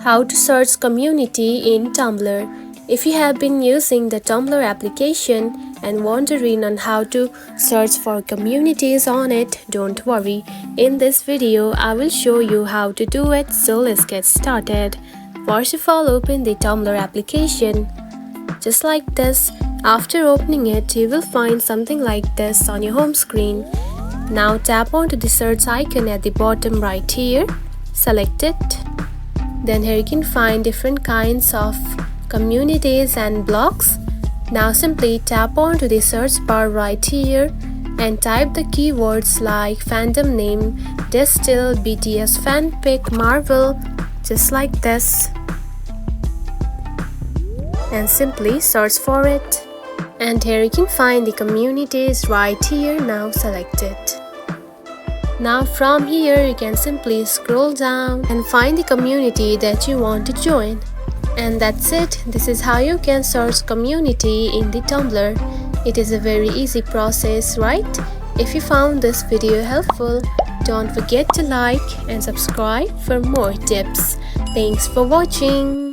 How to search community in Tumblr. If you have been using the Tumblr application and wondering on how to search for communities on it, don't worry. In this video, I will show you how to do it, so let's get started. First of all, open the Tumblr application. Just like this. After opening it, you will find something like this on your home screen. Now tap onto the search icon at the bottom right here. Select it. Then here you can find different kinds of communities and blogs. Now simply tap onto the search bar right here and type the keywords like fandom name, Distill, BTS fanfic, Marvel, just like this. And simply search for it. And here you can find the communities right here. Now select it. Now from here you can simply scroll down and find the community that you want to join. And that's it. This is how you can search community in the Tumblr. It is a very easy process, right? If you found this video helpful, don't forget to like and subscribe for more tips. Thanks for watching.